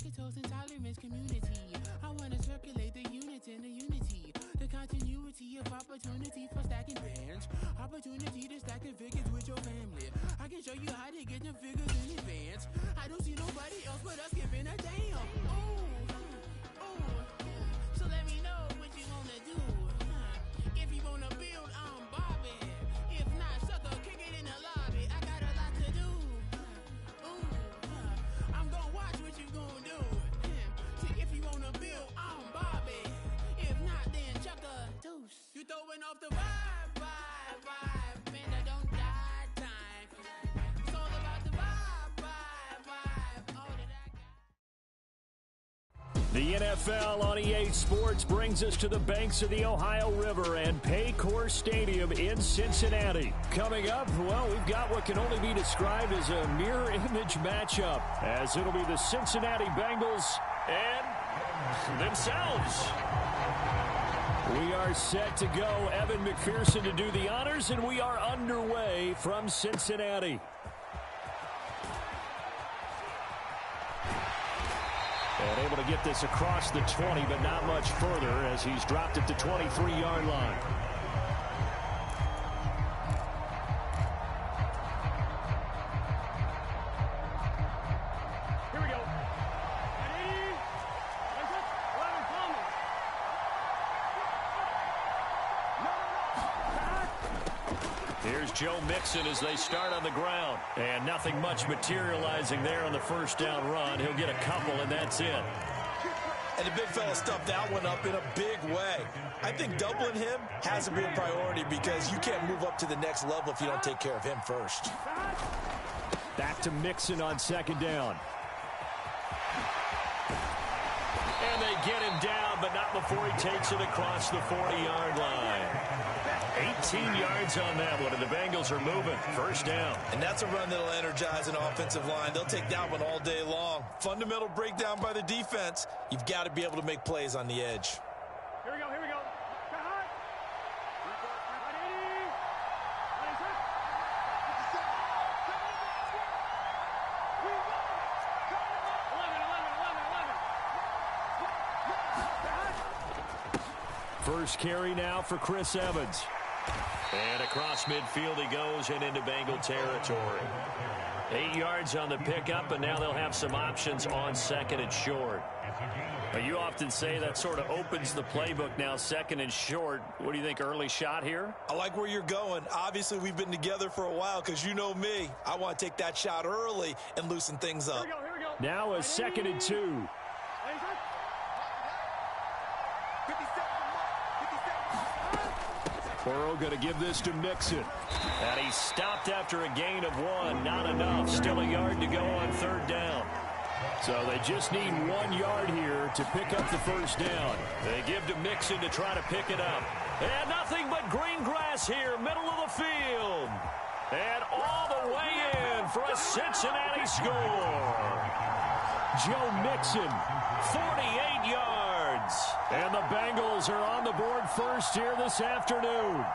lactose intolerance community. I want to circulate the units and the unity. The continuity of opportunity for stacking bands. Opportunity to stack the figures with your family. I can show you how to get them figures in advance. I don't see nobody else but us giving a damn. Ooh, so let me know what you wanna do. If you wanna build, I'm Bobby. If not, sucker, kick it in the lobby. I got a lot to do. I'm gonna watch what you gonna do. See, if you wanna build, I'm Bobby. If not, then chuck a deuce. You throwing off the vibe, man, I don't die time. It's all about the vibe, all that I got. The NFL on EA Sports brings us to the banks of the Ohio River and Paycor Stadium in Cincinnati. Coming up, well, we've got what can only be described as a mirror image matchup, as it'll be the Cincinnati Bengals and themselves. We are set to go. Evan McPherson to do the honors, and we are underway from Cincinnati. And able to get this across the 20, but not much further as he's dropped it to 23-yard line. Here we go. Here's Joe Mixon as they start on the ground. And nothing much materializing there on the first down run. He'll get a couple, and that's it. And the big fella stuffed that one up in a big way. I think doubling him has to be a priority because you can't move up to the next level if you don't take care of him first. Back to Mixon on second down. And they get him down, but not before he takes it across the 40-yard line. 18 yards on that one, and the Bengals are moving. First down. And that's a run that'll energize an offensive line. They'll take that one all day long. Fundamental breakdown by the defense. You've got to be able to make plays on the edge. Here we go, here we go. First carry now for Chris Evans. And across midfield he goes and into Bengal territory. 8 yards on the pickup, and now they'll have some options on second and short. But you often say that sort of opens the playbook now, second and short. What do you think, early shot here? I like where you're going. Obviously, we've been together for a while because you know me. I want to take that shot early and loosen things up. Here we go. Now a 2nd and 2. Burrow going to give this to Mixon. And he stopped after a gain of 1. Not enough. Still a yard to go on third down. So they just need 1 yard here to pick up the first down. They give to Mixon to try to pick it up. And nothing but green grass here, middle of the field. And all the way in for a Cincinnati score. Joe Mixon, 48 yards. And the Bengals are on the board first here this afternoon.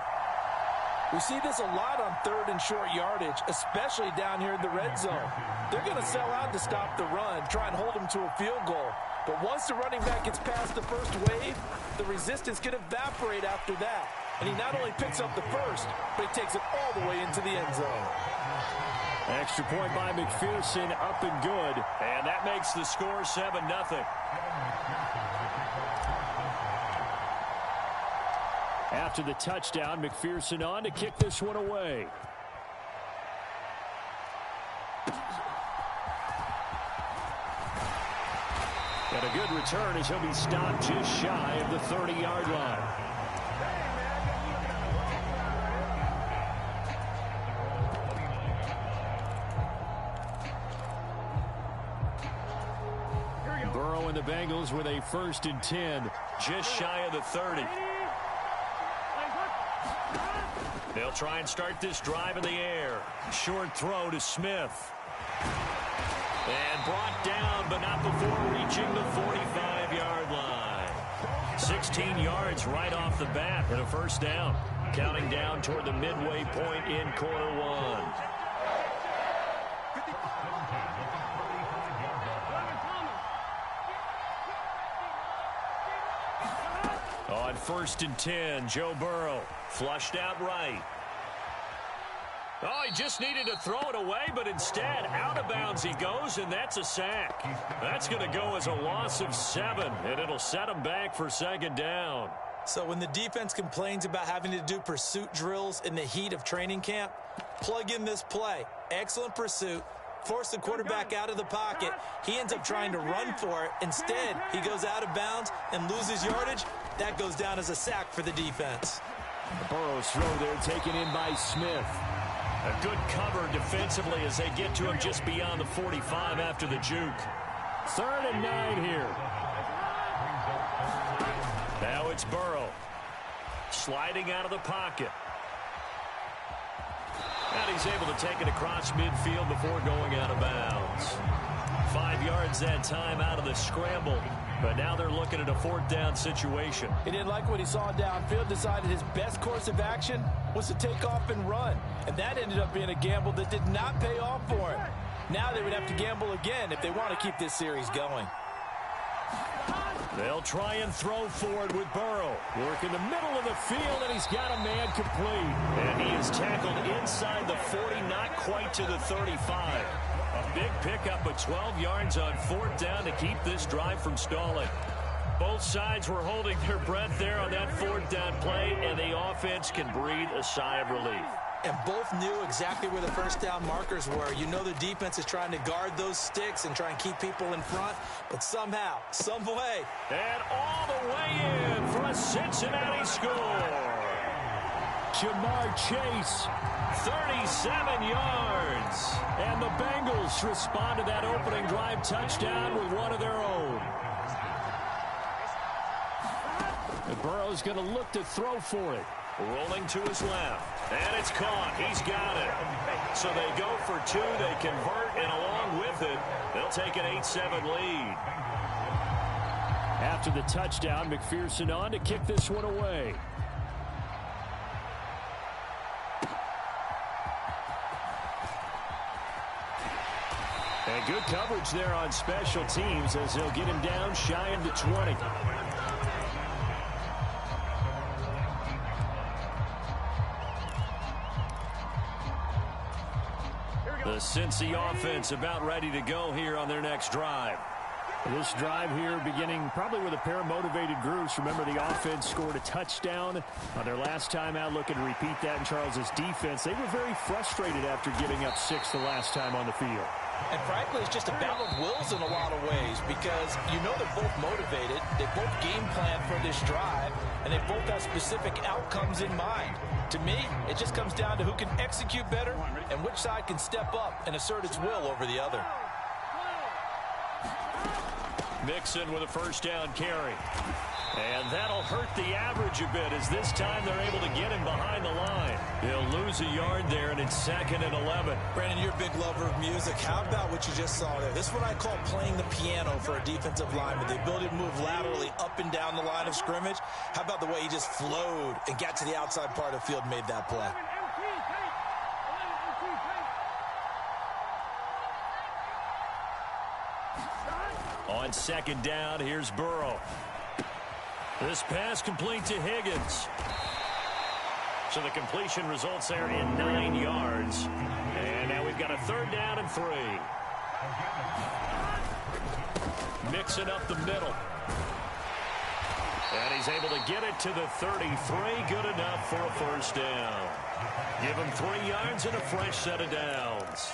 We see this a lot on third and short yardage, especially down here in the red zone. They're going to sell out to stop the run, try and hold them to a field goal. But once the running back gets past the first wave, the resistance can evaporate after that. And he not only picks up the first, but he takes it all the way into the end zone. Extra point by McPherson, up and good. And that makes the score 7-0. After the touchdown, McPherson on to kick this one away. And a good return as he'll be stopped just shy of the 30-yard line. Burrow and the Bengals with a 1st and 10, just shy of the 30. They'll try and start this drive in the air. Short throw to Smith. And brought down, but not before reaching the 45-yard line. 16 yards right off the bat and a first down. Counting down toward the midway point in quarter one. On 1st and 10, Joe Burrow flushed out right. Oh, he just needed to throw it away, but instead, out of bounds he goes, and that's a sack. That's going to go as a loss of 7, and it'll set him back for 2nd down. So when the defense complains about having to do pursuit drills in the heat of training camp, plug in this play. Excellent pursuit. Force the quarterback out of the pocket. He ends up trying to run for it. Instead, he goes out of bounds and loses yardage. That goes down as a sack for the defense. Burrow's throw there taken in by Smith. A good cover defensively as they get to him just beyond the 45 after the juke. 3rd and 9 here. Now it's Burrow. Sliding out of the pocket. And he's able to take it across midfield before going out of bounds. 5 yards that time out of the scramble. But now they're looking at a 4th down situation. He didn't like what he saw downfield, decided his best course of action was to take off and run. And that ended up being a gamble that did not pay off for him. Now they would have to gamble again if they want to keep this series going. They'll try and throw forward with Burrow. Work in the middle of the field, and he's got a man complete. And he is tackled inside the 40, not quite to the 35. A big pickup of 12 yards on 4th down to keep this drive from stalling. Both sides were holding their breath there on that 4th down play, and the offense can breathe a sigh of relief. And both knew exactly where the 1st down markers were. You know the defense is trying to guard those sticks and try and keep people in front, but somehow, some way. And all the way in for a Cincinnati score. Jamar Chase, 37 yards. And the Bengals respond to that opening drive touchdown with one of their own. And Burrow's going to look to throw for it. Rolling to his left. And it's caught. He's got it. So they go for 2. They convert, and along with it, they'll take an 8-7 lead. After the touchdown, McPherson on to kick this one away. And good coverage there on special teams as they'll get him down shy of the 20. The Cincy offense about ready to go here on their next drive. This drive here beginning probably with a pair of motivated groups. Remember, the offense scored a touchdown on their last time out. Looking to repeat that in Charles's defense. They were very frustrated after giving up 6 the last time on the field. And frankly, it's just a battle of wills in a lot of ways because you know they're both motivated. They both game plan for this drive, and they both have specific outcomes in mind. To me, it just comes down to who can execute better and which side can step up and assert its will over the other. Mixon with a 1st down carry. And that'll hurt the average a bit as this time they're able to get him behind the line. He'll lose a yard there, and it's 2nd and 11. Brandon, you're a big lover of music. How about what you just saw there? This is what I call playing the piano for a defensive lineman. The ability to move laterally up and down the line of scrimmage. How about the way he just flowed and got to the outside part of the field and made that play? On 2nd down, here's Burrow. This pass complete to Higgins. So the completion results there in 9 yards. And now we've got a 3rd down and 3. Mixing up the middle. And he's able to get it to the 33. Good enough for a 1st down. Give him 3 yards and a fresh set of downs.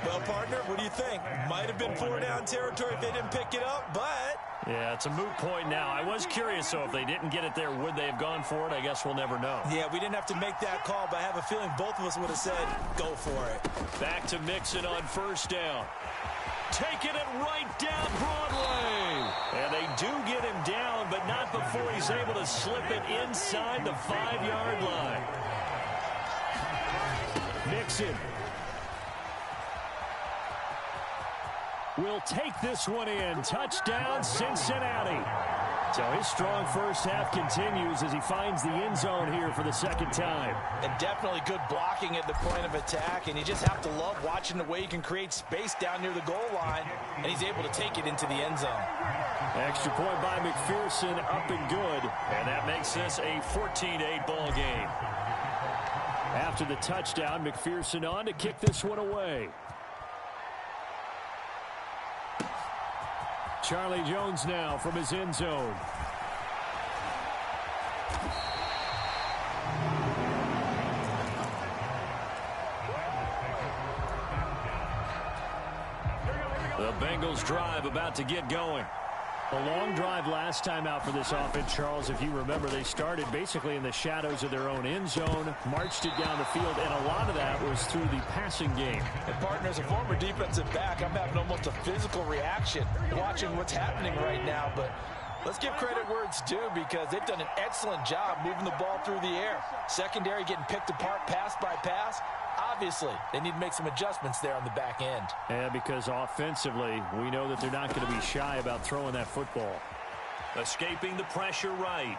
Well, partner, what do you think? Might have been 4-down territory if they didn't pick it up, but... Yeah, it's a moot point now. I was curious, so if they didn't get it there, would they have gone for it? I guess we'll never know. Yeah, we didn't have to make that call, but I have a feeling both of us would have said, go for it. Back to Mixon on 1st down. Taking it right down Broadway. And they do get him down, but not before he's able to slip it inside the 5-yard line. Mixon will take this one in. Touchdown, Cincinnati. So his strong first half continues as he finds the end zone here for the second time. And definitely good blocking at the point of attack, and you just have to love watching the way he can create space down near the goal line, and he's able to take it into the end zone. Extra point by McPherson, up and good, and that makes this a 14-8 ball game. After the touchdown, McPherson on to kick this one away. Charlie Jones now from his end zone. The Bengals drive about to get going. A long drive last time out for this offense, Charles. If you remember, they started basically in the shadows of their own end zone, marched it down the field, and a lot of that was through the passing game. And, partner, as a former defensive back, I'm having almost a physical reaction watching what's happening right now. But let's give credit where it's due, because they've done an excellent job moving the ball through the air. Secondary getting picked apart pass by pass. Obviously, they need to make some adjustments there on the back end. Yeah, because offensively, we know that they're not going to be shy about throwing that football. Escaping the pressure right.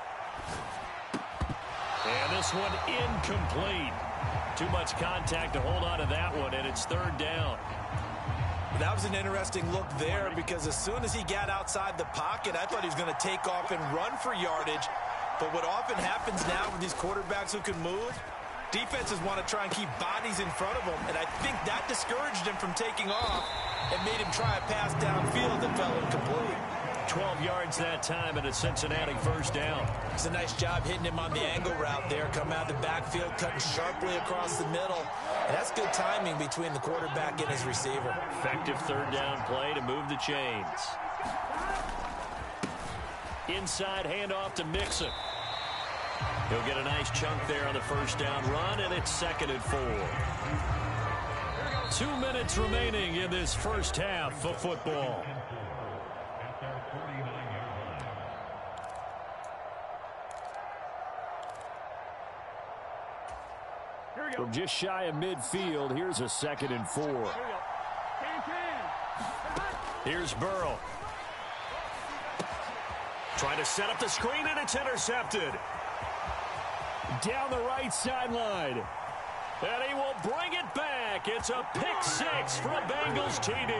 And this one incomplete. Too much contact to hold on to that one, and it's third down. That was an interesting look there, because as soon as he got outside the pocket, I thought he was going to take off and run for yardage. But what often happens now with these quarterbacks who can move, defenses want to try and keep bodies in front of them, and I think that discouraged him from taking off and made him try a pass downfield that fell incomplete. 12 yards that time and a Cincinnati first down. It's a nice job hitting him on the angle route there, coming out of the backfield, cutting sharply across the middle. And that's good timing between the quarterback and his receiver. Effective third down play to move the chains. Inside handoff to Mixon. He'll get a nice chunk there on the first down run, and it's 2nd and 4. 2 minutes remaining in this first half of football. From just shy of midfield, here's a 2nd and 4. Here's Burrow. Trying to set up the screen, and it's intercepted. Down the right sideline. And he will bring it back. It's a pick-6 for a Bengals TD.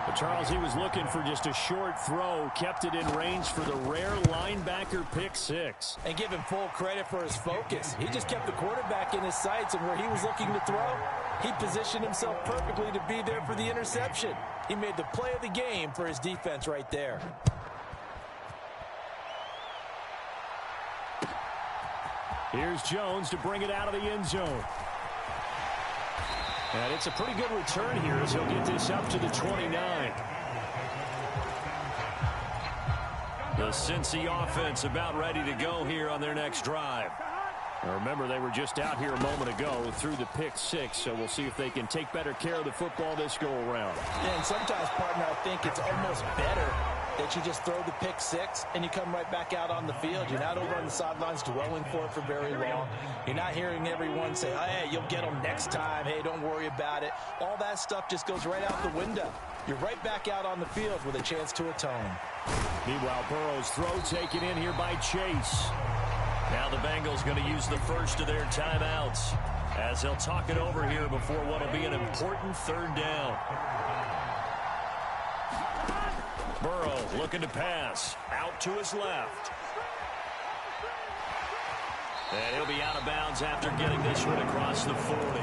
But Charles, he was looking for just a short throw, kept it in range for the rare linebacker pick-6. And give him full credit for his focus. He just kept the quarterback in his sights, and where he was looking to throw, he positioned himself perfectly to be there for the interception. He made the play of the game for his defense right there. Here's Jones to bring it out of the end zone. And it's a pretty good return here as he'll get this up to the 29. The Cincy offense about ready to go here on their next drive. Now remember, they were just out here a moment ago through the pick-6, so we'll see if they can take better care of the football this go-around. Yeah, and sometimes, partner, I think it's almost better that you just throw the pick-6 and you come right back out on the field. You're not over on the sidelines dwelling for it for very long. You're not hearing everyone say, oh, hey, you'll get them next time. Hey, don't worry about it. All that stuff just goes right out the window. You're right back out on the field with a chance to atone. Meanwhile, Burrow's throw taken in here by Chase. Now the Bengals going to use the first of their timeouts as they'll talk it over here before what will be an important third down. Burrow looking to pass. Out to his left. And he'll be out of bounds after getting this one across the 40.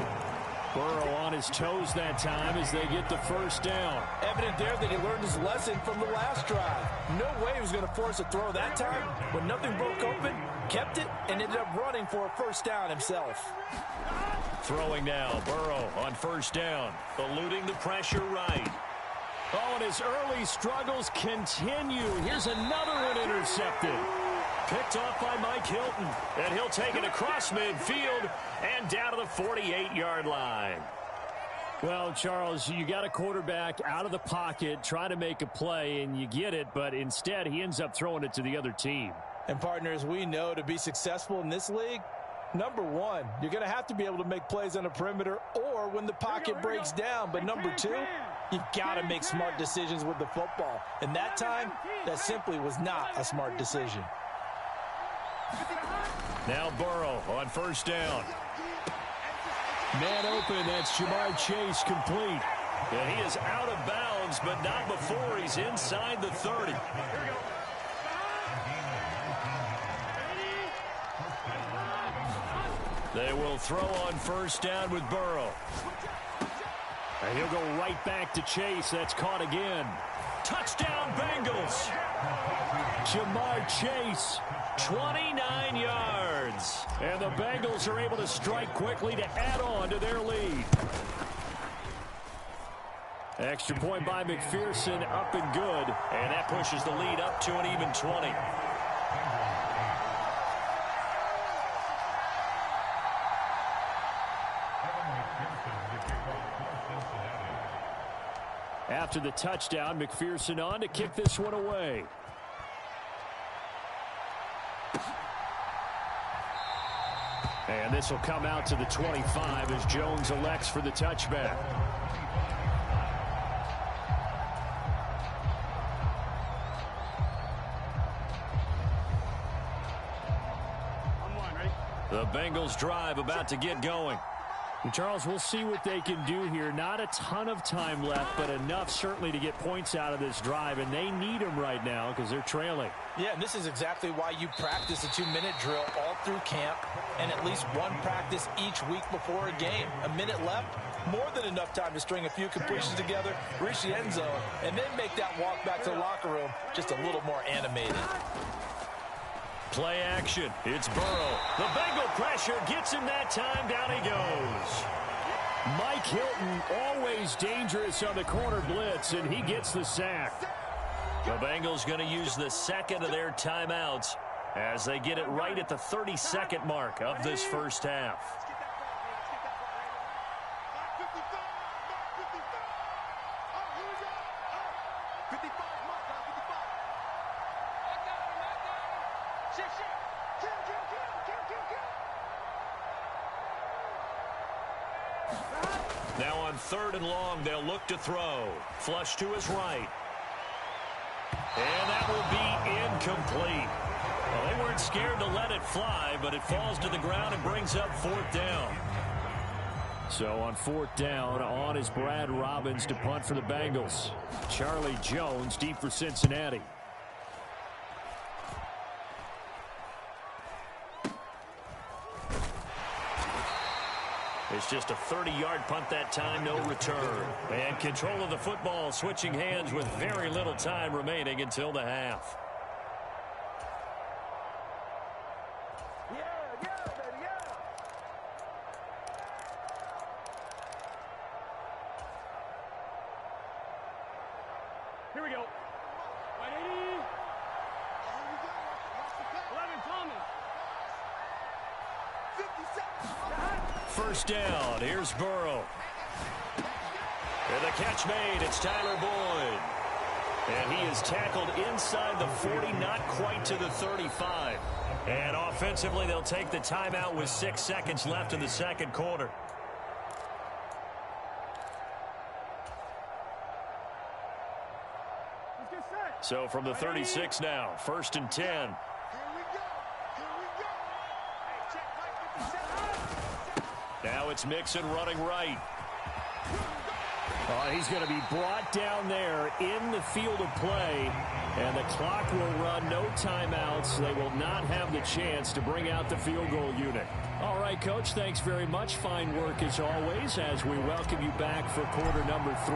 Burrow on his toes that time as they get the first down. Evident there that he learned his lesson from the last drive. No way he was going to force a throw that time. When nothing broke open, kept it, and ended up running for a first down himself. Throwing now, Burrow on first down, eluding the pressure right. Oh, and his early struggles continue. Here's another one intercepted. Picked off by Mike Hilton, and he'll take it across midfield and down to the 48-yard line. Well, Charles, you got a quarterback out of the pocket, try to make a play, and you get it, but instead he ends up throwing it to the other team. And partners, we know to be successful in this league, number one, you're going to have to be able to make plays on the perimeter or when the pocket breaks down. But number two, You've got to make smart decisions with the football. And that time, that simply was not a smart decision. Now Burrow on first down. Man open, that's Jamar Chase complete. And he is out of bounds, but not before he's inside the 30. They will throw on first down with Burrow. And he'll go right back to Chase. That's caught again. Touchdown, Bengals. Jamar Chase, 29 yards. And the Bengals are able to strike quickly to add on to their lead. Extra point by McPherson, up and good. And that pushes the lead up to an even 20. After the touchdown, McPherson on to kick this one away. And this will come out to the 25 as Jones elects for the touchback. The Bengals drive about to get going. And Charles, we'll see what they can do here. Not a ton of time left, but enough certainly to get points out of this drive, and they need them right now because they're trailing. Yeah, and this is exactly why you practice a 2-minute drill all through camp and at least one practice each week before a game. A minute left, more than enough time to string a few completions together, reach the end zone, and then make that walk back to the locker room just a little more animated. Play action. It's Burrow. The Bengal pressure gets him that time. Down he goes. Mike Hilton, always dangerous on the corner blitz, and he gets the sack. The Bengals going to use the second of their timeouts as they get it right at the 32nd mark of this first half. Now on 3rd and long, they'll look to throw. Flush to his right. And that will be incomplete. Well, they weren't scared to let it fly, but it falls to the ground and brings up 4th down. So on 4th down, on is Brad Robbins to punt for the Bengals. Charlie Jones deep for Cincinnati. It's just a 30-yard punt that time, no return. And control of the football switching hands with very little time remaining until the half. Here we go. 180. 11 Thomas. 1st down. Here's Burrow. And the catch made. It's Tyler Boyd. And he is tackled inside the 40, not quite to the 35. And offensively, they'll take the timeout with 6 seconds left in the second quarter. So from the 36 now, 1st and 10. Now it's Mixon running right. He's going to be brought down there in the field of play, and the clock will run. No timeouts. They will not have the chance to bring out the field goal unit. All right, Coach, thanks very much. Fine work as always as we welcome you back for quarter number 3.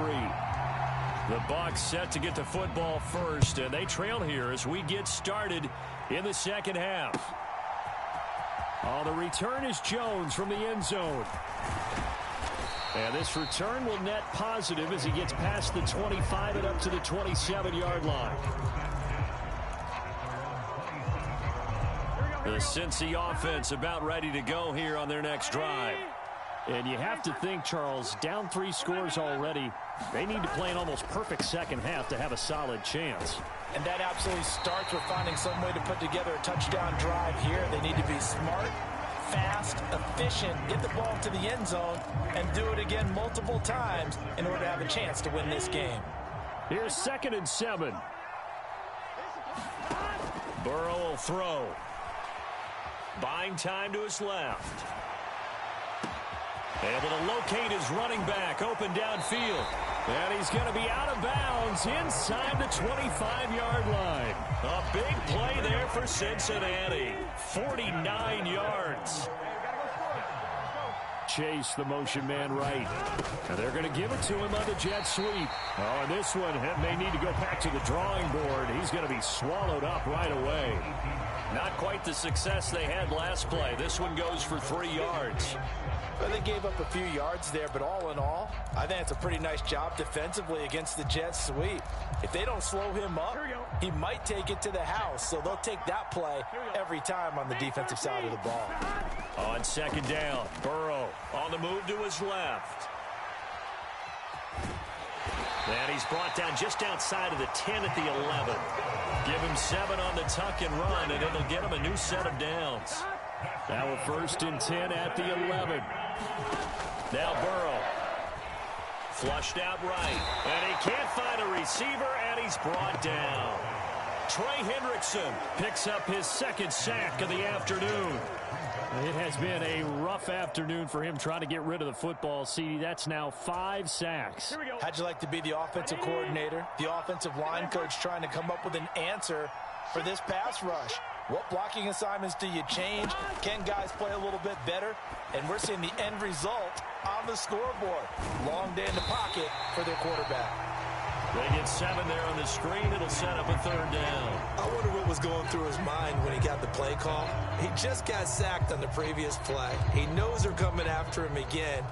The Bucs set to get the football first, and they trail here as we get started in the second half. The return is Jones from the end zone. And this return will net positive as he gets past the 25 and up to the 27-yard line. The Cincy offense about ready to go here on their next drive. And you have to think, Charles, down 3 scores already. They need to play an almost perfect second half to have a solid chance. And that absolutely starts with finding some way to put together a touchdown drive here. They need to be smart, fast, efficient, get the ball to the end zone, and do it again multiple times in order to have a chance to win this game. Here's 2nd and 7. Burrow will throw. Buying time to his left. Able to locate his running back open downfield. And he's going to be out of bounds inside the 25-yard line. A big play there for Cincinnati. 49 yards. Chase the motion man right. And they're going to give it to him on the jet sweep. Oh, and this one may need to go back to the drawing board. He's going to be swallowed up right away. Not quite the success they had last play. This one goes for 3 yards. Well, they gave up a few yards there, but all in all, I think it's a pretty nice job defensively against the jet sweep. If they don't slow him up, he might take it to the house, so they'll take that play every time on the defensive side of the ball. On 2nd down, Burrow on the move to his left. And he's brought down just outside of the 10 at the 11. Give him 7 on the tuck and run, and it'll get him a new set of downs. Now a 1st and 10 at the 11. Now Burrow. Flushed out right. And he can't find a receiver, and he's brought down. Trey Hendrickson picks up his 2nd sack of the afternoon. It has been a rough afternoon for him trying to get rid of the football. See, that's now 5 sacks. How'd you like to be the offensive coordinator, the offensive line coach trying to come up with an answer for this pass rush? What blocking assignments do you change? Can guys play a little bit better? And we're seeing the end result on the scoreboard. Long day in the pocket for their quarterback. They get 7 there on the screen. It'll set up a 3rd down. I wonder what was going through his mind when he got the play call. He just got sacked on the previous play. He knows they're coming after him again.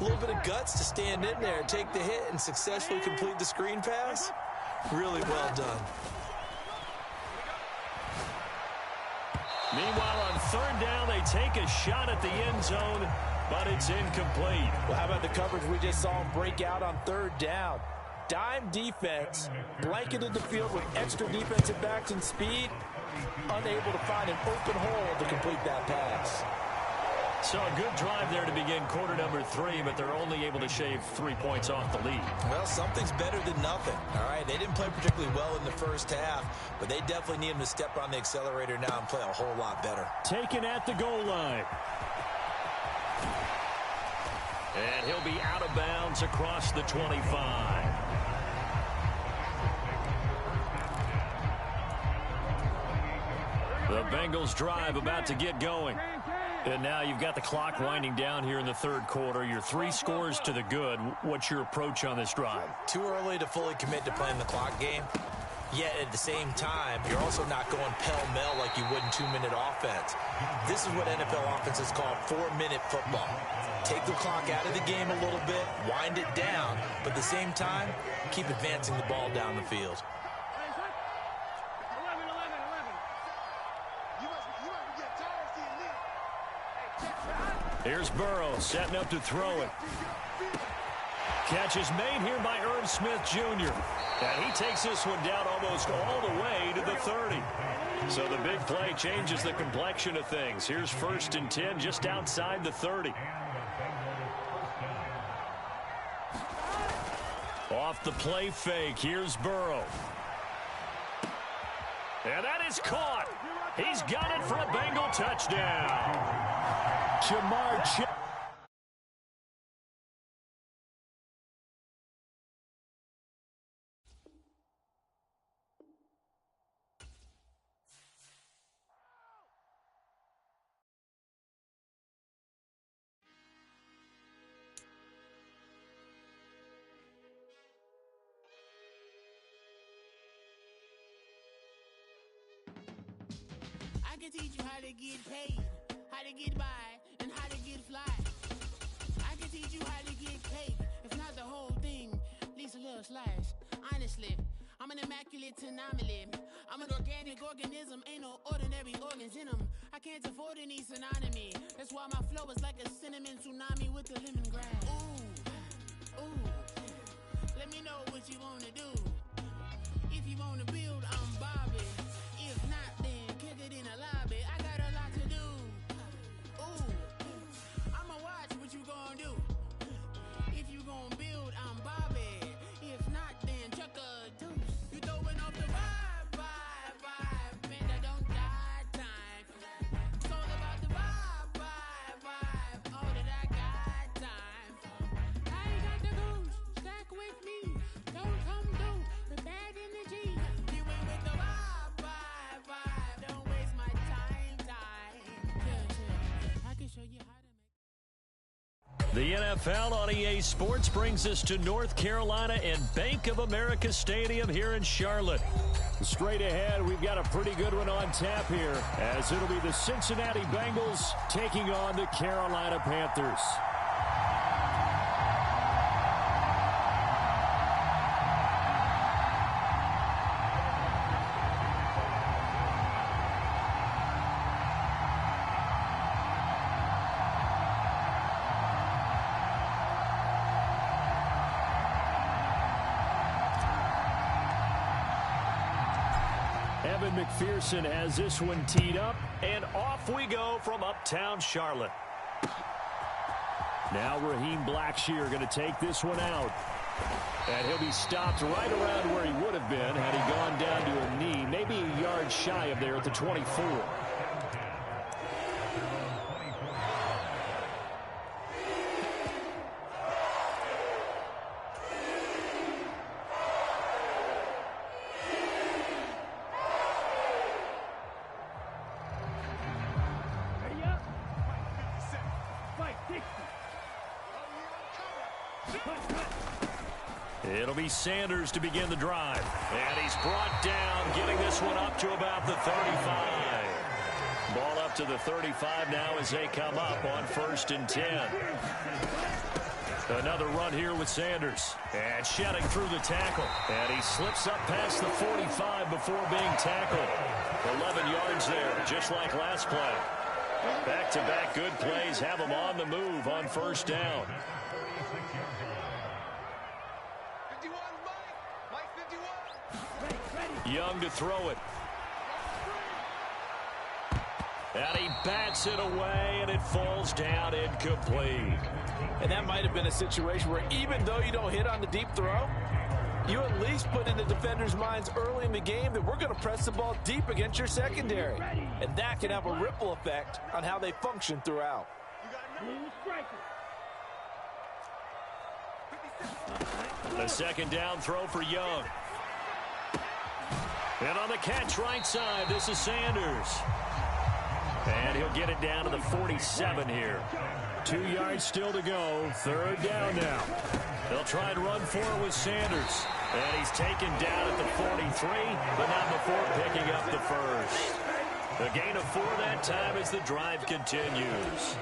A little bit of guts to stand in there, take the hit, and successfully complete the screen pass. Really well done. Meanwhile, on 3rd down, they take a shot at the end zone, but it's incomplete. Well, how about the coverage we just saw him break out on 3rd down? Dime defense, blanketed the field with extra defensive backs and speed, unable to find an open hole to complete that pass. So a good drive there to begin quarter number 3, but they're only able to shave 3 points off the lead. Well, something's better than nothing, all right? They didn't play particularly well in the first half, but they definitely need him to step on the accelerator now and play a whole lot better. Taken at the goal line. And he'll be out of bounds across the 25. The Bengals drive about to get going. And now you've got the clock winding down here in the 3rd quarter. Your 3 scores to the good. What's your approach on this drive? Too early to fully commit to playing the clock game. Yet at the same time, you're also not going pell-mell like you would in 2-minute offense. This is what NFL offenses call 4-minute football. Take the clock out of the game a little bit, wind it down, but at the same time, keep advancing the ball down the field. Here's Burrow setting up to throw it. Catch is made here by Irv Smith Jr. And he takes this one down almost all the way to the 30. So the big play changes the complexion of things. Here's 1st and 10 just outside the 30. Off the play fake, here's Burrow. And that is caught. He's got it for a Bengal touchdown. Jamar Chase. I can teach you how to get paid, how to get by, and how to get fly. I can teach you how to get cake, if not the whole thing, at least a little slice. Honestly, I'm an immaculate anomaly. I'm an organic organism, ain't no ordinary organs in them. I can't afford any synonymy. That's why my flow is like a cinnamon tsunami with the lemongrass. Ooh, ooh, let me know what you wanna do. If you wanna build, I'm Bobby. If not, then kick it in the lobby. I got a lot to do. The NFL on EA Sports brings us to North Carolina and Bank of America Stadium here in Charlotte. Straight ahead, we've got a pretty good one on tap here, as it'll be the Cincinnati Bengals taking on the Carolina Panthers. Evan McPherson has this one teed up, and off we go from uptown Charlotte. Now Raheem Blackshear going to take this one out. And he'll be stopped right around where he would have been had he gone down to a knee, maybe a yard shy of there at the 24. It'll be Sanders to begin the drive. And he's brought down, getting this one up to about the 35. Ball up to the 35 now as they come up on 1st and 10. Another run here with Sanders. And shedding through the tackle. And he slips up past the 45 before being tackled. 11 yards there, just like last play. Back-to-back good plays have him on the move on 1st down. Young to throw it. And he bats it away, and it falls down incomplete. And that might have been a situation where even though you don't hit on the deep throw, you at least put in the defenders' minds early in the game that we're going to press the ball deep against your secondary. And that can have a ripple effect on how they function throughout. A 2nd down throw for Young. And on the catch right side, this is Sanders. And he'll get it down to the 47 here. 2 yards still to go. 3rd down now. They'll try and run for it with Sanders. And he's taken down at the 43, but not before picking up the 1st. A gain of 4 that time as the drive continues.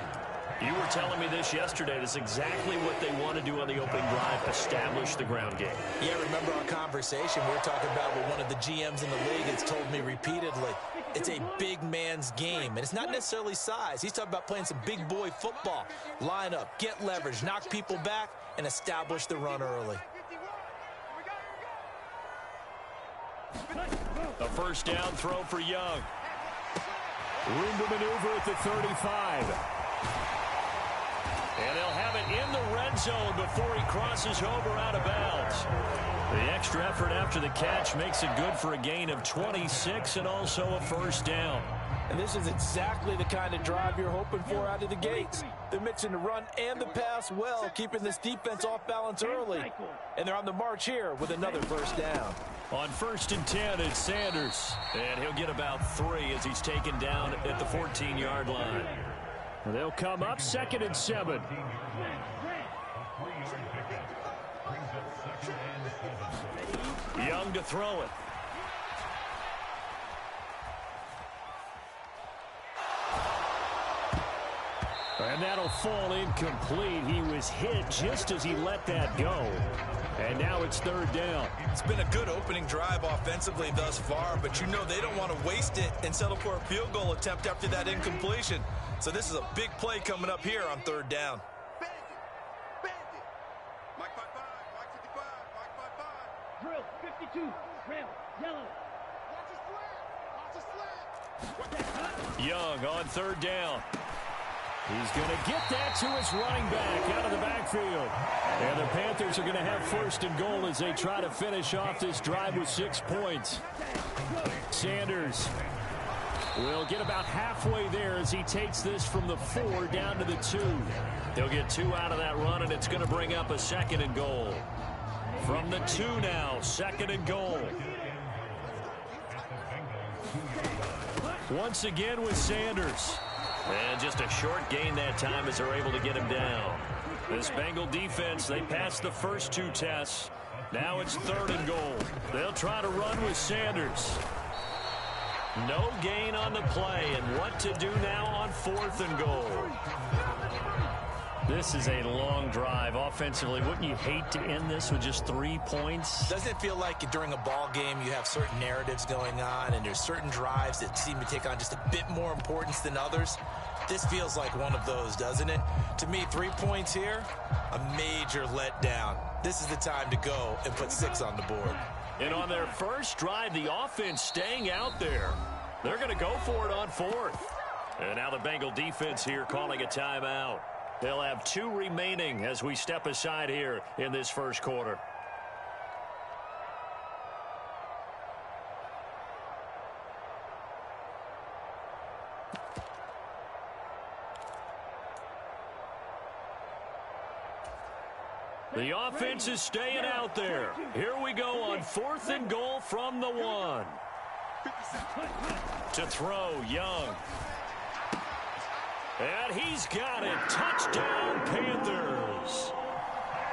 You were telling me this yesterday. That's exactly what they want to do on the opening drive, establish the ground game. Yeah, remember our conversation we were talking about with one of the GMs in the league has told me repeatedly, it's a big man's game. And it's not necessarily size. He's talking about playing some big boy football. Line up, get leverage, knock people back, and establish the run early. A 1st down throw for Young. Room to maneuver at the 35. And they'll have it in the red zone before he crosses over out of bounds. The extra effort after the catch makes it good for a gain of 26 and also a 1st down. And this is exactly the kind of drive you're hoping for out of the gates. They're mixing the run and the pass well, keeping this defense off balance early. And they're on the march here with another 1st down. On 1st and 10, it's Sanders. And he'll get about 3 as he's taken down at the 14-yard line. They'll come up 2nd and 7. Young to throw it. And that'll fall incomplete. He was hit just as he let that go. And now it's 3rd down. It's been a good opening drive offensively thus far, but you know they don't want to waste it and settle for a field goal attempt after that incompletion. So this is a big play coming up here on 3rd down. Mike 55, Mike 55, Mike 55. Drill, 52, rim, yellow. Watch a slant. Young on 3rd down. He's going to get that to his running back out of the backfield. And the Panthers are going to have 1st and goal as they try to finish off this drive with 6 points. Sanders will get about halfway there as he takes this from the 4 down to the 2. They'll get 2 out of that run, and it's going to bring up a 2nd and goal. From the 2 now, 2nd and goal. Once again with Sanders. And just a short gain that time as they're able to get him down. This Bengal defense, they passed the first two tests. Now it's 3rd and goal. They'll try to run with Sanders. No gain on the play, and what to do now on 4th and goal. This is a long drive offensively. Wouldn't you hate to end this with just 3 points? Doesn't it feel like during a ball game you have certain narratives going on and there's certain drives that seem to take on just a bit more importance than others? This feels like one of those, doesn't it? To me, 3 points here, a major letdown. This is the time to go and put 6 on the board. And on their first drive, the offense staying out there. They're going to go for it on 4th. And now the Bengal defense here calling a timeout. They'll have 2 remaining as we step aside here in this first quarter. The offense is staying out there. Here we go on 4th and goal from the 1. To throw, Young. And he's got it. Touchdown, Panthers.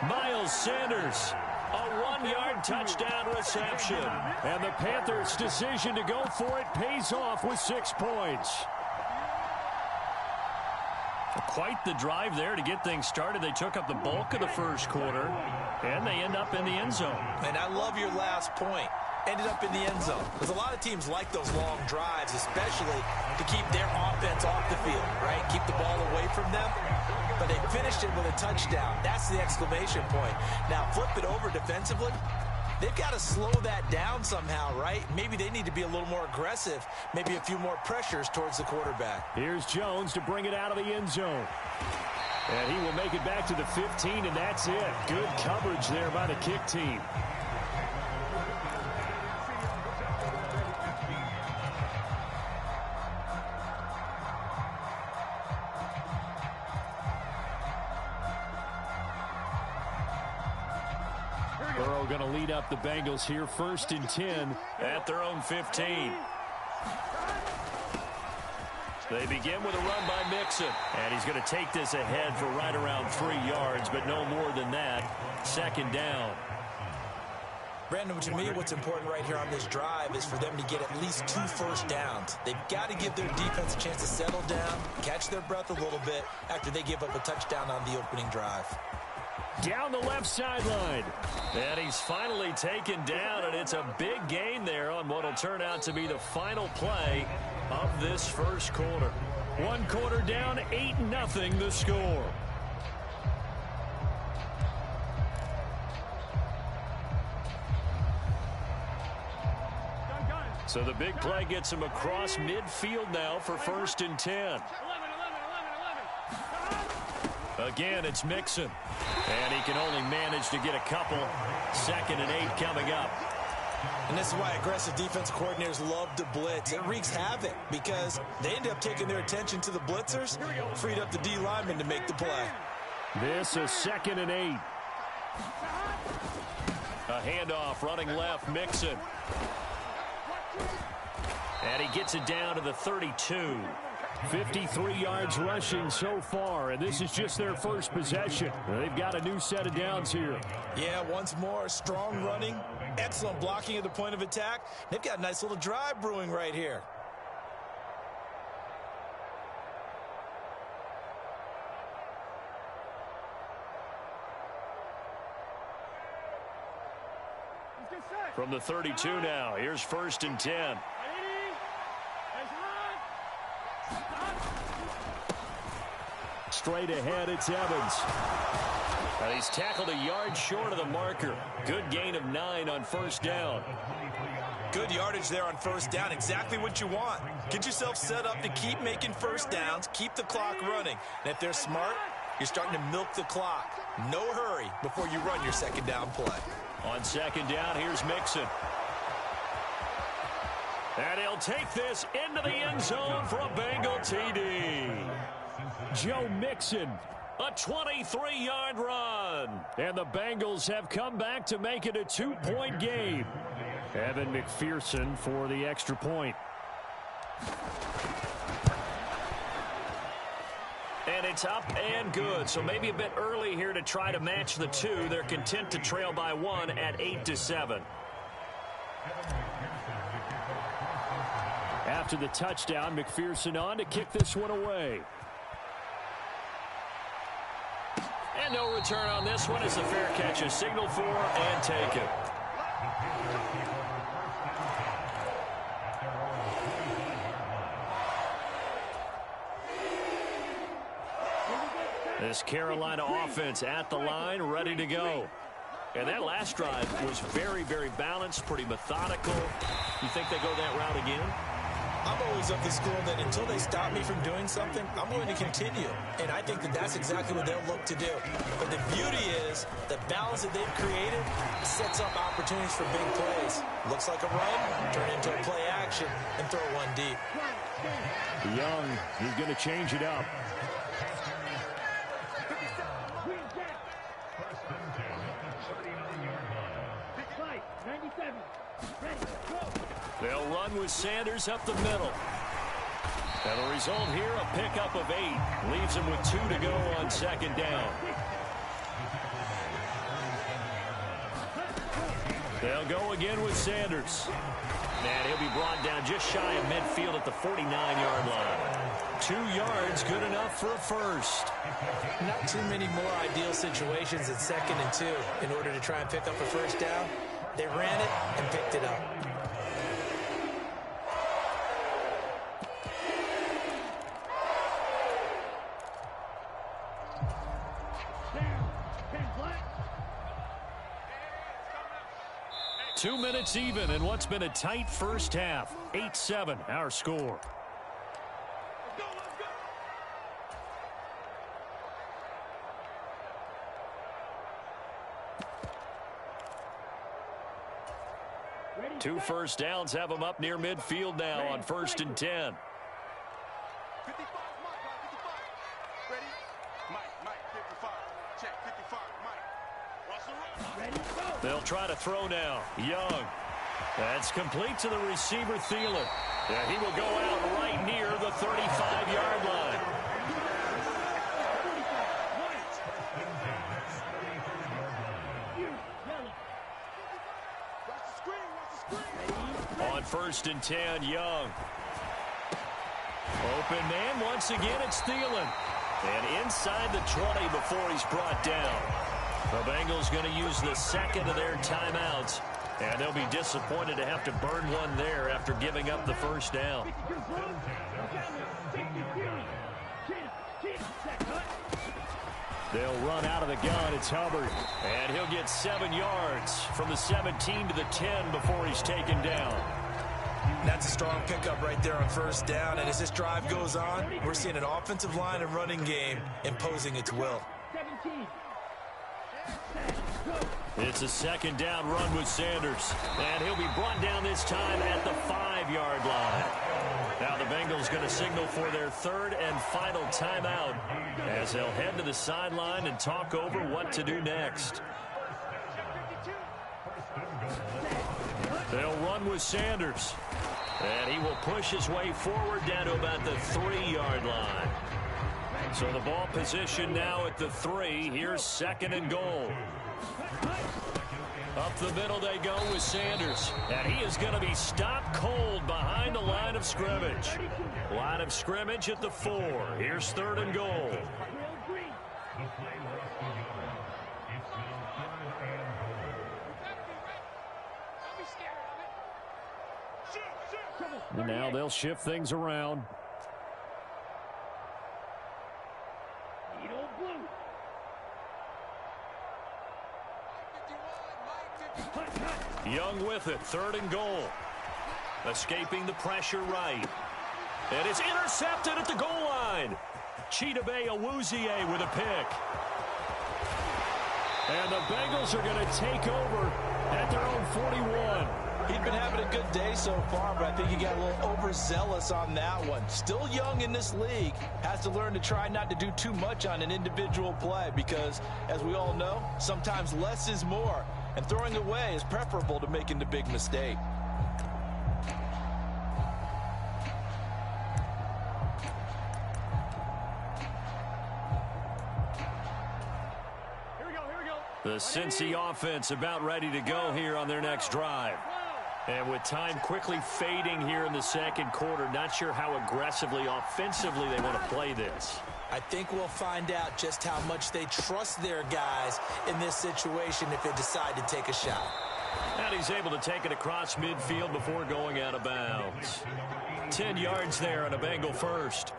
Miles Sanders, a 1-yard touchdown reception. And the Panthers' decision to go for it pays off with 6 points. Quite the drive there to get things started. They took up the bulk of the first quarter, and they end up in the end zone. And I love your last point. Ended up in the end zone. Because a lot of teams like those long drives, especially to keep their offense off the field, right? Keep the ball away from them. But they finished it with a touchdown. That's the exclamation point. Now, flip it over defensively. They've got to slow that down somehow, right? Maybe they need to be a little more aggressive. Maybe a few more pressures towards the quarterback. Here's Jones to bring it out of the end zone. And he will make it back to the 15, and that's it. Good coverage there by the kick team. Burrow going to lead up the Bengals here, 1st and 10 at their own 15. They begin with a run by Mixon. And he's going to take this ahead for right around 3 yards, but no more than that. 2nd down. Brandon, to me, what's important right here on this drive is for them to get at least 2 first downs. They've got to give their defense a chance to settle down, catch their breath a little bit after they give up a touchdown on the opening drive. Down the left sideline. And he's finally taken down, and it's a big gain there on what will turn out to be the final play of this first quarter. 1 quarter down, 8-0 the score. So the big play gets him across midfield now for 1st and 10. Again, it's Mixon. And he can only manage to get a couple. 2nd and 8 coming up. And this is why aggressive defensive coordinators love to blitz. It wreaks havoc because they end up taking their attention to the blitzers, freed up the D lineman to make the play. This is 2nd and 8. A handoff running left, Mixon. And he gets it down to the 32. 53 yards rushing so far, and this is just their first possession. They've got a new set of downs here. Yeah, once more, strong running, excellent blocking at the point of attack. They've got a nice little drive brewing right here. From the 32 now, here's 1st and 10. Straight ahead, it's Evans. And he's tackled a yard short of the marker. Good gain of 9 on 1st down. Good yardage there on 1st down. Exactly what you want. Get yourself set up to keep making 1st downs, keep the clock running. And if they're smart, you're starting to milk the clock. No hurry before you run your 2nd down play. On 2nd down, here's Mixon. And he'll take this into the end zone for a Bengal TD. Joe Mixon, a 23-yard run. And the Bengals have come back to make it a 2-point game. Evan McPherson for the extra point. And it's up and good. So maybe a bit early here to try to match the two. They're content to trail by 1 at 8-7. After the touchdown, McPherson on to kick this one away. And no return on this one as the fair catch is signaled for and taken. This Carolina offense at the line, ready to go. And that last drive was very, very balanced, pretty methodical. You think they go that route again? I'm always of the school that until they stop me from doing something, I'm going to continue. And I think that that's exactly what they'll look to do. But the beauty is the balance that they've created sets up opportunities for big plays. Looks like a run, turn into a play action, and throw one deep. Young, he's going to change it up. They'll run with Sanders up the middle. And the result here, a pickup of 8. Leaves him with 2 to go on second down. They'll go again with Sanders. And he'll be brought down just shy of midfield at the 49-yard line. 2 yards, good enough for a first. Not too many more ideal situations at 2nd and 2 in order to try and pick up a first down. They ran it and picked it up. Two minutes even in what's been a tight first half. 8-7, our score. Two first downs have them up near midfield now on 1st and 10. 55, Mike, 55. Ready? Mike, 55. Check, 55, Mike. Russell, ready, go. They'll try to throw now. Young. That's complete to the receiver, Thielen. Yeah, he will go out right near the 35-yard line. On 1st and 10, Young. Open man, once again, it's Thielen. And inside the 20 before he's brought down. The Bengals going to use the second of their timeouts. And they'll be disappointed to have to burn one there after giving up the first down. They'll run out of the gun. It's Hubbard. And he'll get 7 yards from the 17 to the 10 before he's taken down. That's a strong pickup right there on 1st down. And as this drive goes on, we're seeing an offensive line and running game imposing its will. It's a 2nd down run with Sanders. And he'll be brought down this time at the 5-yard line. Now the Bengals going to signal for their 3rd and final timeout as they'll head to the sideline and talk over what to do next. They'll run with Sanders. And he will push his way forward down to about the 3-yard line. So the ball position now at the 3. Here's 2nd and goal. Up the middle they go with Sanders. And he is going to be stopped cold behind the line of scrimmage. Line of scrimmage at the 4. Here's 3rd and goal. And now they'll shift things around. Young with it, 3rd and goal. Escaping the pressure right. And it's intercepted at the goal line. Chidobe Awuzie with a pick. And the Bengals are going to take over at their own 41. He'd been having a good day so far, but I think he got a little overzealous on that one. Still young in this league. Has to learn to try not to do too much on an individual play because, as we all know, sometimes less is more. And throwing away is preferable to making the big mistake. The Cincy offense about ready to go here on their next drive. And with time quickly fading here in the second quarter, not sure how aggressively, offensively they want to play this. I think we'll find out just how much they trust their guys in this situation if they decide to take a shot. And he's able to take it across midfield before going out of bounds. 10 yards there on a Bengal first.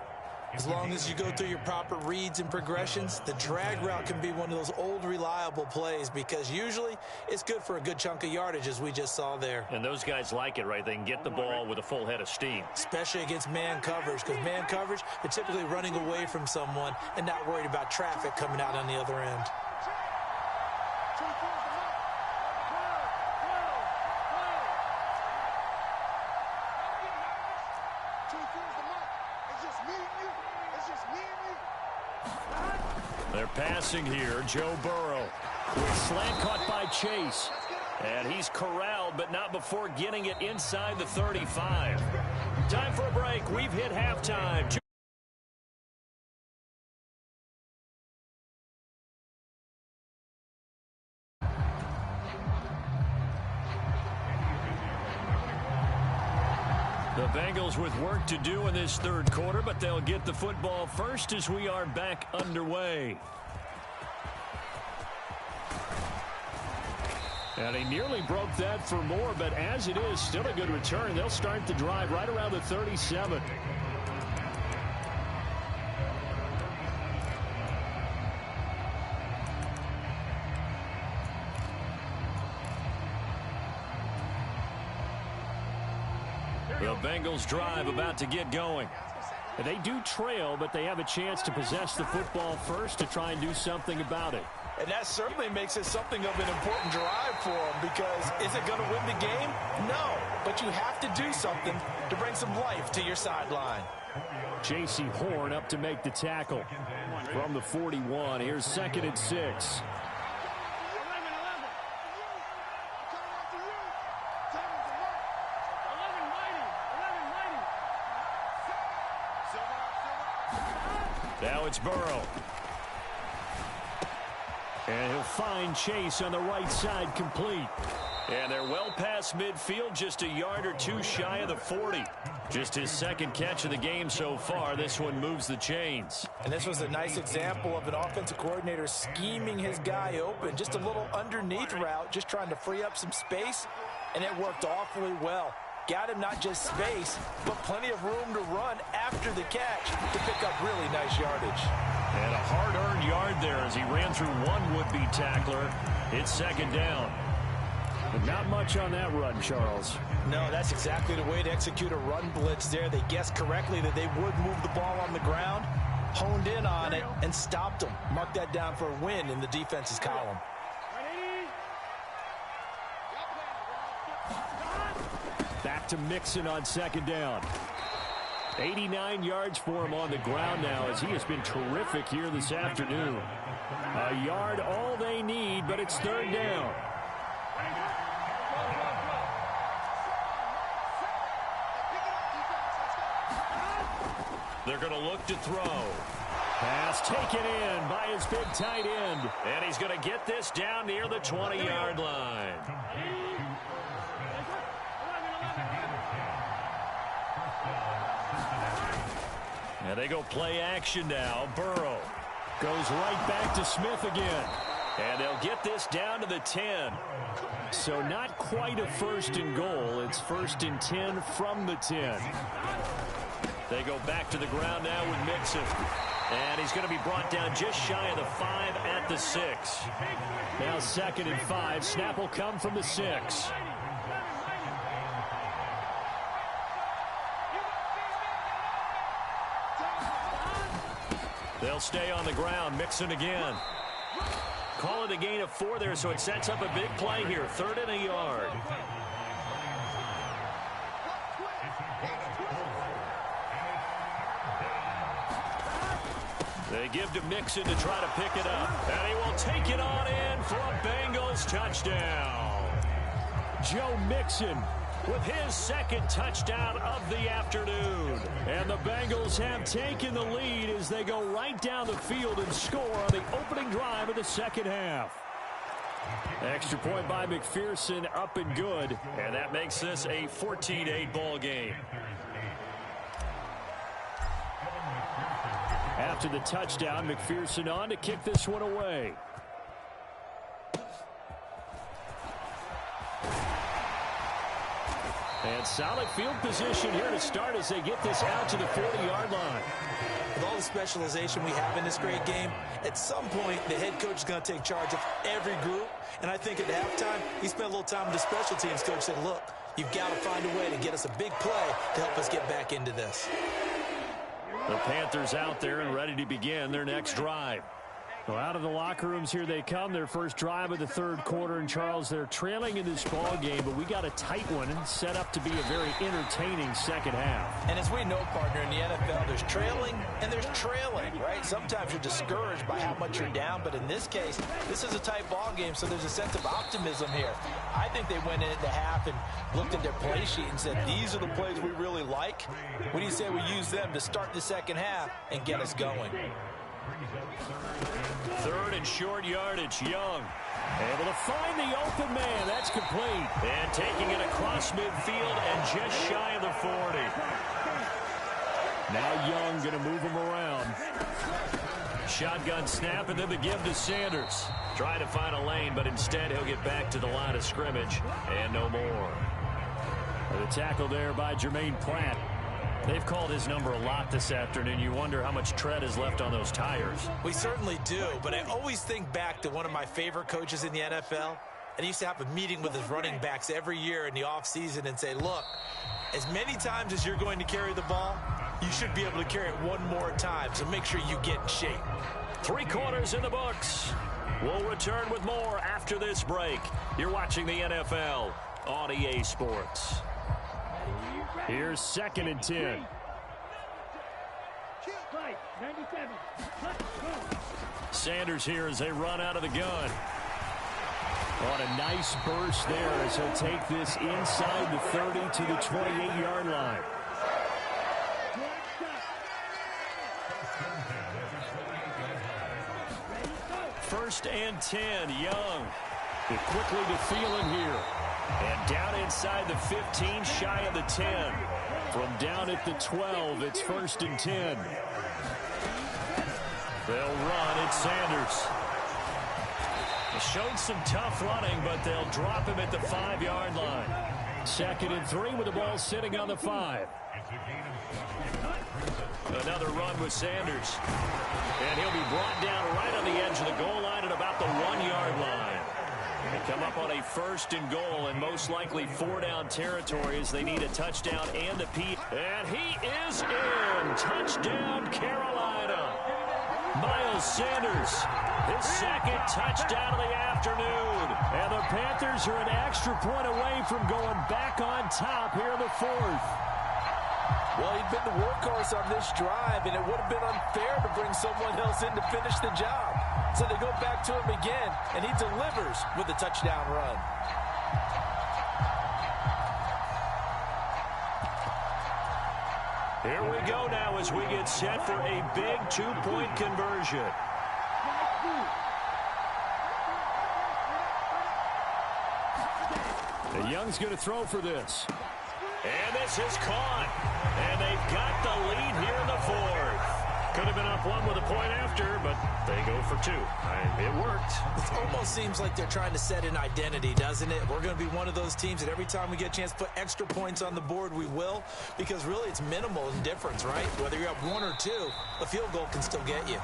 As long as you go through your proper reads and progressions, the drag route can be one of those old reliable plays because usually it's good for a good chunk of yardage as we just saw there. And those guys like it, right? They can get the ball with a full head of steam. Especially against man coverage, because man coverage, they're typically running away from someone and not worried about traffic coming out on the other end. They're passing here. Joe Burrow with slant caught by Chase. And he's corralled, but not before getting it inside the 35. Time for a break. We've hit halftime. The Bengals with work to do in this third quarter, but they'll get the football first as we are back underway. And he nearly broke that for more, but as it is, still a good return. They'll start the drive right around the 37. The Bengals drive about to get going. They do trail, but they have a chance to possess the football first to try and do something about it. And that certainly makes it something of an important drive for them because is it going to win the game? No, but you have to do something to bring some life to your sideline. J.C. Horn up to make the tackle from the 41. Here's 2nd and 6. Now it's Burrow. And he'll find Chase on the right side complete. And they're well past midfield, just a yard or two shy of the 40. Just his second catch of the game so far. This one moves the chains. And this was a nice example of an offensive coordinator scheming his guy open. Just a little underneath route, just trying to free up some space. And it worked awfully well. Got him not just space, but plenty of room to run after the catch to pick up really nice yardage. And a hard-earned yard there as he ran through one would-be tackler. It's 2nd down. But not much on that run, Charles. No, that's exactly the way to execute a run blitz there. They guessed correctly that they would move the ball on the ground, honed in on it, and stopped them. Mark that down for a win in the defense's column. Back to Mixon on 2nd down. 89 yards for him on the ground now as he has been terrific here this afternoon. A yard all they need, but it's 3rd down. They're going to look to throw. Pass taken in by his big tight end. And he's going to get this down near the 20-yard line. And they go play action now. Burrow goes right back to Smith again. And they'll get this down to the 10. So not quite a 1st and goal. It's 1st and 10 from the 10. They go back to the ground now with Mixon. And he's going to be brought down just shy of the 5 at the 6. Now 2nd and 5. Snap will come from the 6. They'll stay on the ground. Mixon again. Call it a gain of 4 there, so it sets up a big play here. 3rd and a yard. They give to Mixon to try to pick it up. And he will take it on in for a Bengals touchdown. Joe Mixon with his 2nd touchdown of the afternoon. And the Bengals have taken the lead as they go right down the field and score on the opening drive of the 2nd half. Extra point by McPherson, up and good. And that makes this a 14-8 ball game. After the touchdown, McPherson on to kick this one away. And solid field position here to start as they get this out to the 40-yard line. With all the specialization we have in this great game, at some point the head coach is going to take charge of every group. And I think at halftime, he spent a little time with the special teams coach, said, look, you've got to find a way to get us a big play to help us get back into this. The Panthers out there and ready to begin their next drive. Well, out of the locker rooms here they come. Their first drive of the third quarter. And, Charles, they're trailing in this ball game, but we got a tight one and set up to be a very entertaining second half. And as we know, partner, in the NFL, there's trailing and there's trailing, right? Sometimes you're discouraged by how much you're down, but in this case, this is a tight ball game, so there's a sense of optimism here. I think they went into half and looked at their play sheet and said, these are the plays we really like. What do you say we use them to start the second half and get us going? Third and short yardage. Young able to find the open man. That's complete. And taking it across midfield and just shy of the 40. Now Young going to move him around. Shotgun snap and then the give to Sanders. Trying to find a lane, but instead he'll get back to the line of scrimmage and no more. The tackle there by Jermaine Pratt. They've called his number a lot this afternoon. You wonder how much tread is left on those tires. We certainly do, but I always think back to one of my favorite coaches in the NFL. And he used to have a meeting with his running backs every year in the offseason and say, look, as many times as you're going to carry the ball, you should be able to carry it one more time, so make sure you get in shape. 3 quarters in the books. We'll return with more after this break. You're watching the NFL on EA Sports. Here's 2nd and 10. Sanders here as they run out of the gun. On a nice burst there as he'll take this inside the 30 to the 28-yard line. First and 10, Young. Get quickly to Thielen here. And down inside the 15, shy of the 10. From down at the 12, it's 1st and 10. They'll run. It's Sanders. They showed some tough running, but they'll drop him at the 5-yard line. 2nd and 3 with the ball sitting on the 5. Another run with Sanders. And he'll be brought down right on the edge of the goal line at about the 1-yard line. They come up on a 1st and goal and most likely 4-down territory as they need a touchdown and a P. And he is in. Touchdown, Carolina. Miles Sanders, his 2nd touchdown of the afternoon. And the Panthers are an extra point away from going back on top here in the 4th. Well, he'd been the workhorse on this drive, and it would have been unfair to bring someone else in to finish the job. So they go back to him again, and he delivers with a touchdown run. Here we go now as we get set for a big 2-point conversion. The Young's going to throw for this. And this is caught. And they've got the lead here in the 4th. Could have been up 1 with a point after, but they go for 2. It worked. It almost seems like they're trying to set an identity, doesn't it? We're going to be one of those teams that every time we get a chance to put extra points on the board, we will. Because really it's minimal in difference, right? Whether you're up 1 or 2, a field goal can still get you.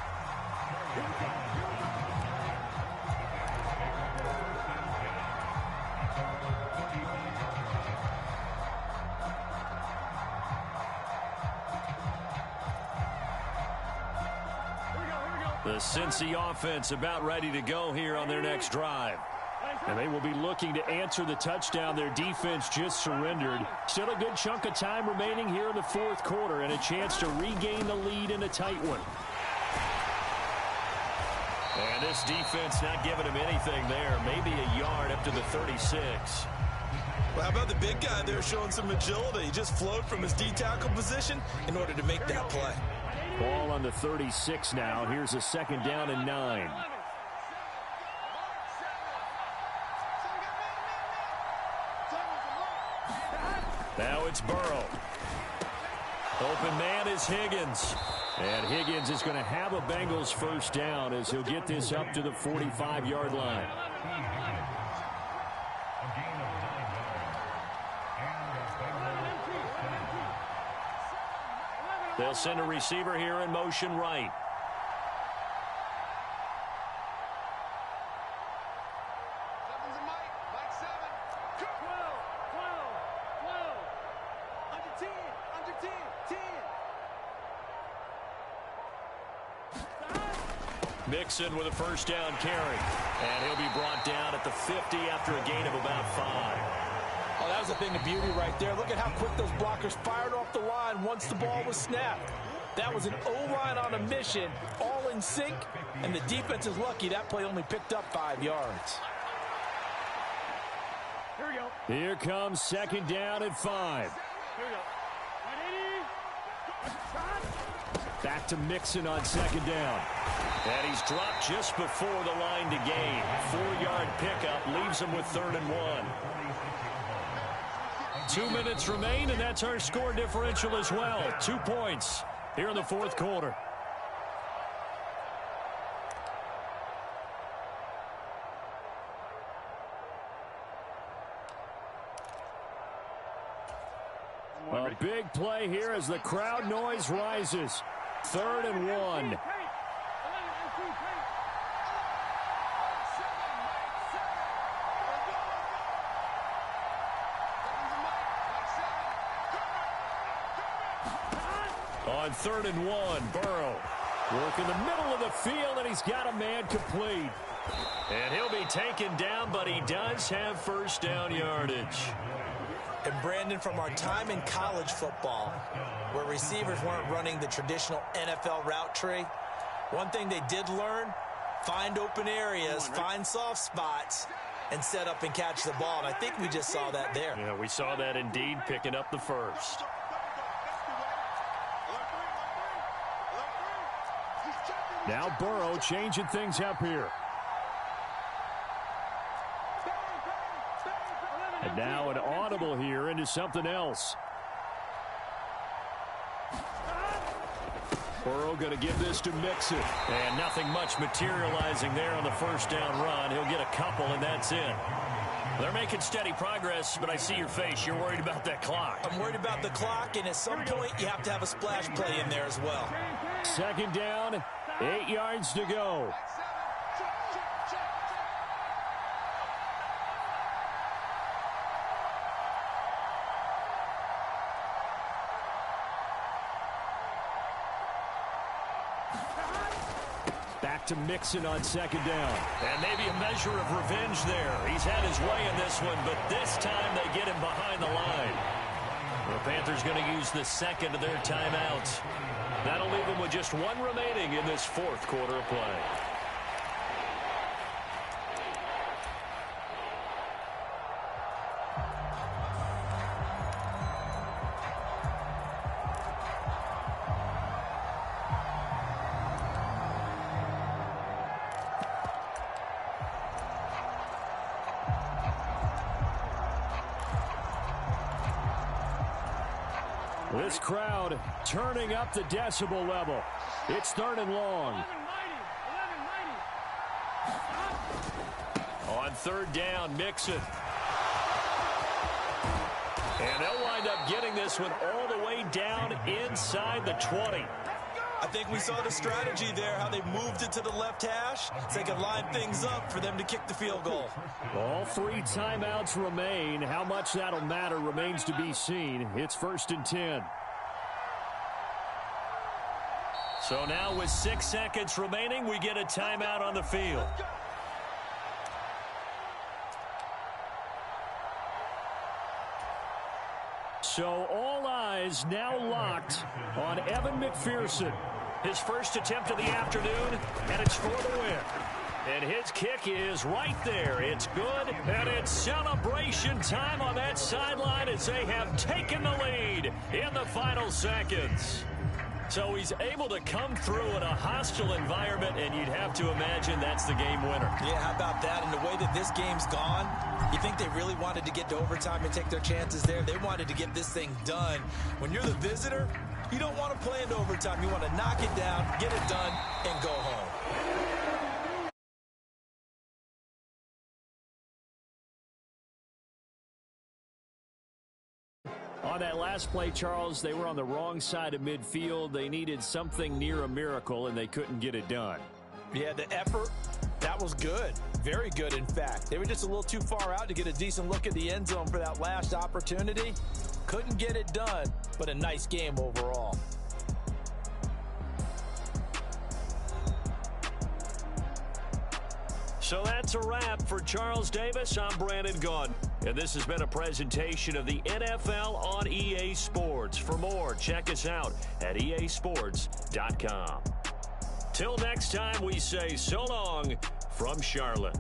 The Cincy offense about ready to go here on their next drive. And they will be looking to answer the touchdown their defense just surrendered. Still a good chunk of time remaining here in the 4th quarter and a chance to regain the lead in a tight one. And this defense not giving him anything there. Maybe a yard up to the 36. Well, how about the big guy there showing some agility? He just flowed from his D-tackle position in order to make that play. Ball on the 36 now. Here's a 2nd down and 9. Now it's Burrow. Open man is Higgins. And Higgins is going to have a Bengals first down as he'll get this up to the 45-yard line. They'll send a receiver here in motion right. Mixon with a first down carry. And he'll be brought down at the 50 after a gain of about 5. Oh, that was a thing of beauty right there. Look at how quick those blockers fired off the line once the ball was snapped. That was an O-line on a mission, all in sync, and the defense is lucky that play only picked up 5 yards. Here we go. Here comes second down at 5. Here we go. Back to Mixon on second down. And he's dropped just before the line to gain. 4-yard pickup leaves him with 3rd and 1. 2 minutes remain, and that's our score differential as well. 2 points here in the 4th quarter. A big play here as the crowd noise rises. 3rd and 1. On 3rd and 1, Burrow work in the middle of the field, and he's got a man complete. And he'll be taken down, but he does have first down yardage. And Brandon, from our time in college football, where receivers weren't running the traditional NFL route tree, one thing they did learn, find open areas, find soft spots, and set up and catch the ball. And I think we just saw that there. Yeah, we saw that indeed, picking up the first. Now Burrow changing things up here. And now an audible here into something else. Burrow going to give this to Mixon. And nothing much materializing there on the first down run. He'll get a couple, and that's it. They're making steady progress, but I see your face. You're worried about that clock. I'm worried about the clock, and at some point you have to have a splash play in there as well. Second down, 8 yards to go. Back to Mixon on second down. And maybe a measure of revenge there. He's had his way in this one, but this time they get him behind the line. The Panthers going to use the second of their timeouts. That'll leave them with just 1 remaining in this 4th quarter of play. This crowd turning up the decibel level. It's 3rd and long. On 3rd down, Mixon. And they'll wind up getting this one all the way down inside the 20. I think we saw the strategy there, how they moved it to the left hash so they could line things up for them to kick the field goal. All 3 timeouts remain. How much that'll matter remains to be seen. It's 1st and 10. So now with 6 seconds remaining, we get a timeout on the field. So all eyes now locked on Evan McPherson. His first attempt of the afternoon, and it's for the win. And his kick is right there. It's good, and it's celebration time on that sideline as they have taken the lead in the final seconds. So he's able to come through in a hostile environment, and you'd have to imagine that's the game winner. Yeah, how about that? And the way that this game's gone, you think they really wanted to get to overtime and take their chances there? They wanted to get this thing done. When you're the visitor, you don't want to play into overtime. You want to knock it down, get it done, and go home. On that last play, Charles, they were on the wrong side of midfield. They needed something near a miracle, and they couldn't get it done. Yeah, the effort, that was good. Very good, in fact. They were just a little too far out to get a decent look at the end zone for that last opportunity. Couldn't get it done, but a nice game overall. So that's a wrap for Charles Davis. I'm Brandon Gaudin, and this has been a presentation of the NFL on EA Sports. For more, check us out at easports.com. Till next time, we say so long from Charlotte.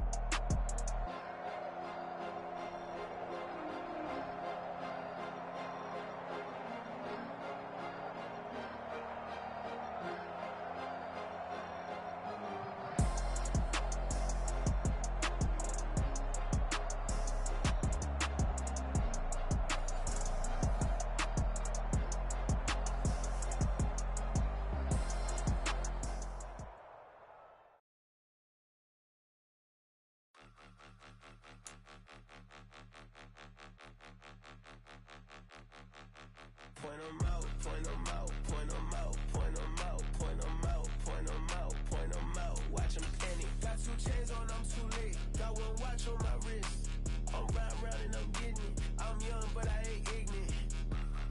Point 'em out, point 'em out, point 'em out, point 'em out, point 'em out, point 'em out, point 'em out. Watch 'em panic. Got 2 chains on, I'm too late. Got 1 watch on my wrist. I'm round and I'm getting it. I'm young, but I ain't ignorant.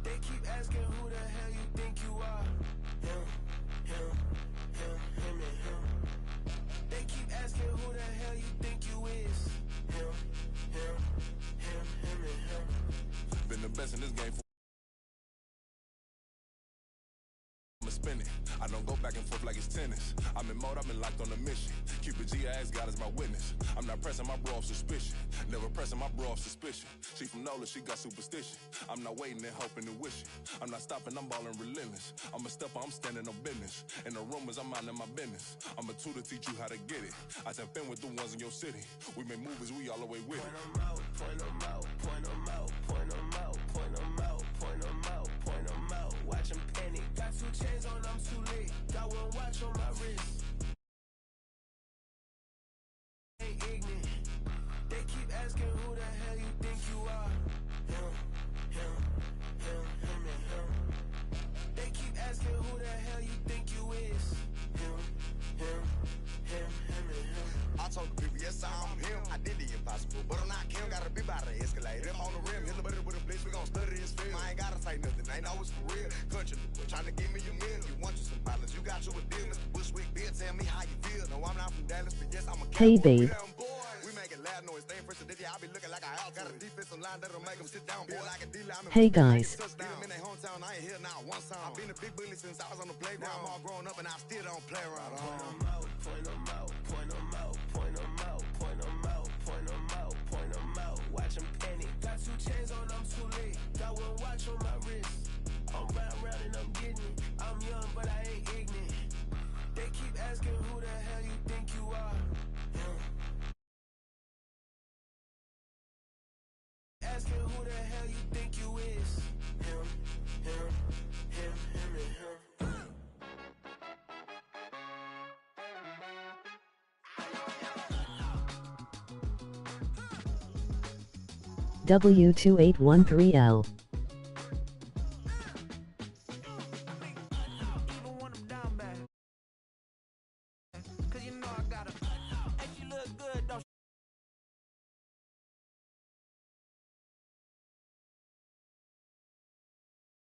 They keep asking who the hell you think you are. Him, him, him, him, and him. They keep asking who the hell you think you is. Him, him, him, him, and him. Been the best in this game for spin it. I don't go back and forth like it's tennis. I'm in mode, I've been locked on a mission. Cupid G, I ask God as my witness. I'm not pressing my bro off suspicion. Never pressing my bro off suspicion. She from Nola, she got superstition. I'm not waiting and hoping and wishing. I'm not stopping, I'm balling relentless. I'm a stepper, I'm standing on business. In the rumors, I'm minding my business. I'm a tutor, teach you how to get it. I tap in with the ones in your city. We make movies, we all the way with it. Point 'em out, point 'em out, point 'em out, point 'em out, point 'em out, point 'em out, point 'em out. Watch 'em panic. Got 2 chains on, I'm too late. Got 1 watch on my wrist. Ain't ignorant. They keep asking who the hell you think you are. Him, him, him, him, and him. They keep asking who the hell you think you is. Him, him, him, him, and him. I told the people, yes, I'm him. I did the impossible, but I'm not Kim. Gotta be by the escalator. Him on the rim, hit the butter with a blitz. We gon' study this film. I ain't gotta say nothing. Ain't always for real. Country, trying to give me a meal. You want you some pilots. You got you a deal. Mr. Bushwick, Bill, tell me how you feel. No, I'm not from Dallas, but yes, I'm a Hey, babe. We making loud noise. Staying first today. I be looking like a house. Got a defensive line that'll make them sit down. Boy, like a D line. Hey, guys. Touchdown. In their hometown, I ain't here now one time. I've been a big bully since I was on the playground. I'm all grown up and I still don't play around. Point 'em out, point 'em out, point 'em out, point 'em out, point 'em out, point 'em out, point 'em out. Watch 'em panic. Got 2 chains on, I'm too late. Got 1 watch on my wrist. I'm round and I'm getting it. I'm young, but I ain't ignorant. They keep asking who the hell you think you are. Him. Asking who the hell you think you is. Him, him, him, him, and him. W2813L. Even when I'm down bad. 'Cause you know I gotta. And she look good, don't